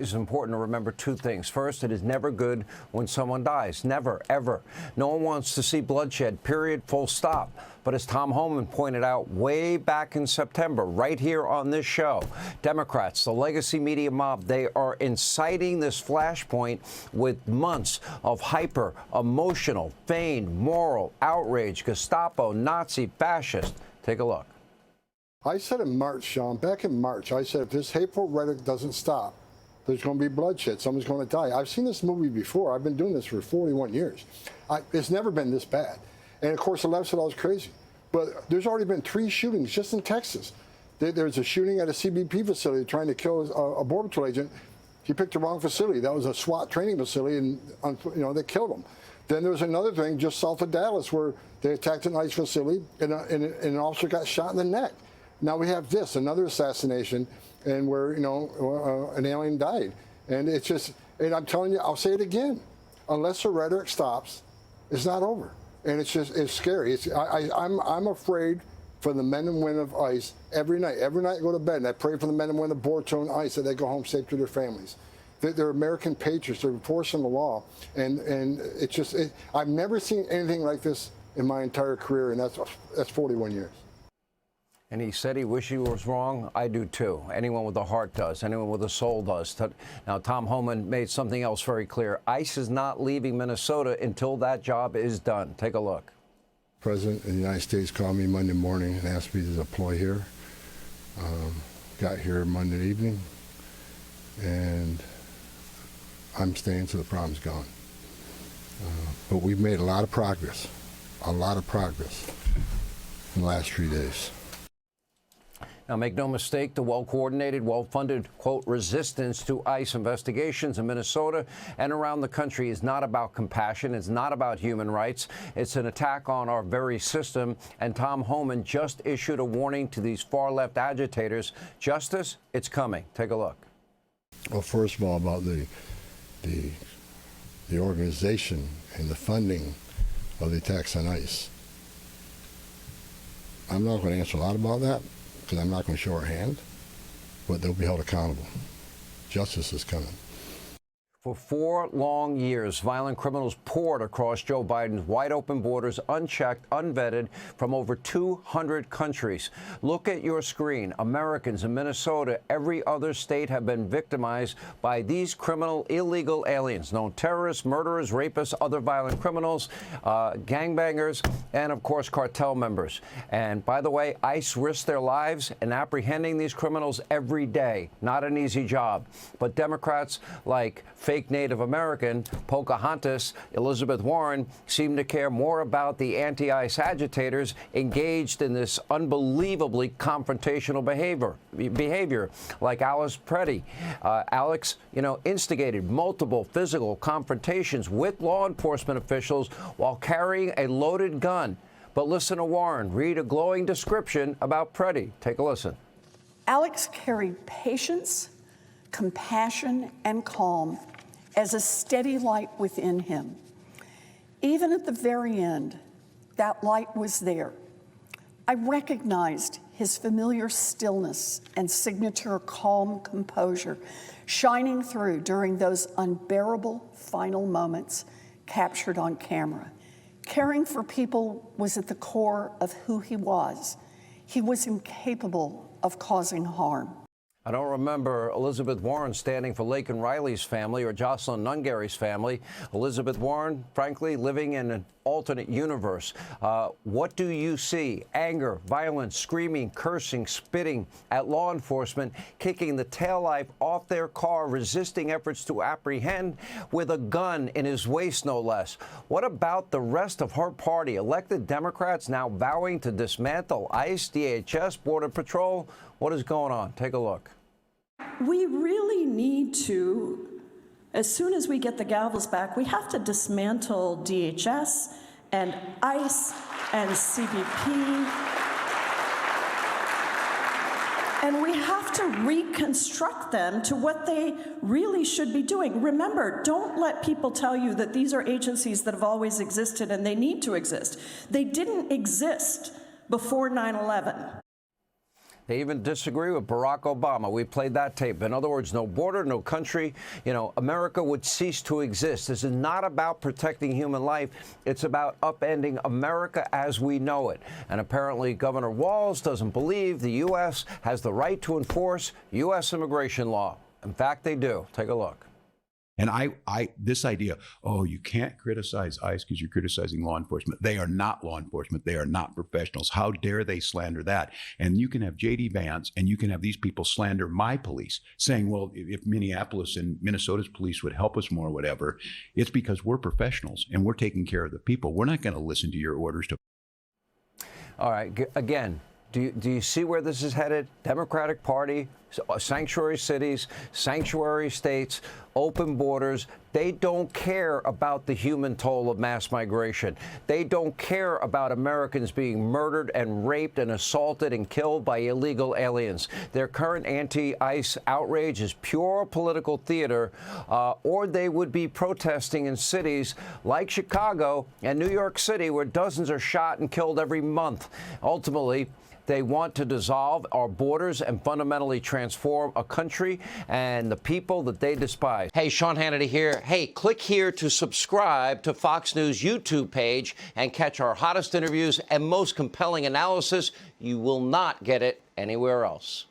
It's important to remember two things. First, it is never good when someone dies. Never, ever. No one wants to see bloodshed, period, full stop. But as Tom Homan pointed out way back in September, right here on this show, Democrats, the legacy media mob, they are inciting this flashpoint with months of hyper, emotional, feigned, moral outrage, Gestapo, Nazi, fascist. Take a look. I said in March, Sean, back in March, I said if this hateful rhetoric doesn't stop, there's going to be bloodshed. Someone's going to die. I've seen this movie before. I've been doing this for 41 years. It's never been this bad. And, of course, the left said I was crazy. But there's already been 3 shootings just in Texas. There's a shooting at a CBP facility trying to kill a Border Patrol agent. He picked the wrong facility. That was a SWAT training facility, and they killed him. Then there was another thing just south of Dallas where they attacked an ICE facility, and an officer got shot in the neck. Now we have this, another assassination, and where, an alien died. And it's just, and I'm telling you, I'll say it again, unless the rhetoric stops, it's not over. And it's just, it's scary. I'm afraid for the men and women of ICE every night. Every night I go to bed and I pray for the men and women of Border Patrol and ICE that they go home safe to their families. They're American patriots. They're enforcing the law. And it's just, I've never seen anything like this in my entire career, and that's 41 years. And he said he wished he was wrong. I do, too. Anyone with a heart does. Anyone with a soul does. Now, Tom Homan made something else very clear. ICE is not leaving Minnesota until that job is done. Take a look. The President of the United States called me Monday morning and asked me to deploy here. Got here Monday evening, and I'm staying till the problem's gone. But we've made a lot of progress in the last 3 days. Now, make no mistake, the well-coordinated, well-funded, quote, resistance to ICE investigations in Minnesota and around the country is not about compassion. It's not about human rights. It's an attack on our very system. And Tom Homan just issued a warning to these far-left agitators. Justice, it's coming. Take a look. Well, first of all, about the organization and the funding of the attacks on ICE. I'm not going to answer a lot about that, because I'm not going to show our hand, but they'll be held accountable. Justice is coming. For 4 long years, violent criminals poured across Joe Biden's wide-open borders, unchecked, unvetted, from over 200 countries. Look at your screen. Americans in Minnesota, every other state, have been victimized by these criminal, illegal aliens, known terrorists, murderers, rapists, other violent criminals, gangbangers, and, of course, cartel members. And, by the way, ICE risks their lives in apprehending these criminals every day. Not an easy job. But Democrats like fake Native American, Pocahontas, Elizabeth Warren, seem to care more about the anti-ICE agitators engaged in this unbelievably confrontational behavior, like Alex Preddy. Alex, instigated multiple physical confrontations with law enforcement officials while carrying a loaded gun. But listen to Warren read a glowing description about Preddy. Take a listen. Alex carried patience, compassion, and calm as a steady light within him. Even at the very end, that light was there. I recognized his familiar stillness and signature calm composure shining through during those unbearable final moments captured on camera. Caring for people was at the core of who he was. He was incapable of causing harm. I don't remember Elizabeth Warren standing for Laken Riley's family or Jocelyn Nungary's family. Elizabeth Warren, frankly, living in an alternate universe. What do you see? Anger, violence, screaming, cursing, spitting at law enforcement, kicking the taillight off their car, resisting efforts to apprehend with a gun in his waist, no less. What about the rest of her party? Elected Democrats now vowing to dismantle ICE, DHS, Border Patrol. What is going on? Take a look. We really need to, as soon as we get the gavels back, we have to dismantle DHS and ICE and CBP. And we have to reconstruct them to what they really should be doing. Remember, don't let people tell you that these are agencies that have always existed and they need to exist. They didn't exist before 9/11. They even disagree with Barack Obama. We played that tape. In other words, no border, no country. You know, America would cease to exist. This is not about protecting human life. It's about upending America as we know it. And apparently Governor Walz doesn't believe the U.S. has the right to enforce U.S. immigration law. In fact, they do. Take a look. And this idea, oh, you can't criticize ICE because you're criticizing law enforcement. They are not law enforcement. They are not professionals. How dare they slander that? And you can have J.D. Vance and you can have these people slander my police, saying, well, if Minneapolis and Minnesota's police would help us more or whatever, it's because we're professionals and we're taking care of the people. We're not going to listen to your orders to. All right. Again, do you see where this is headed? Democratic Party, sanctuary cities, sanctuary states, open borders. They don't care about the human toll of mass migration. They don't care about Americans being murdered and raped and assaulted and killed by illegal aliens. Their current anti-ICE outrage is pure political theater, or they would be protesting in cities like Chicago and New York City, where dozens are shot and killed every month. Ultimately, they want to dissolve our borders and fundamentally transform a country and the people that they despise. Hey, Sean Hannity here. Hey, click here to subscribe to Fox News YouTube page and catch our hottest interviews and most compelling analysis. You will not get it anywhere else.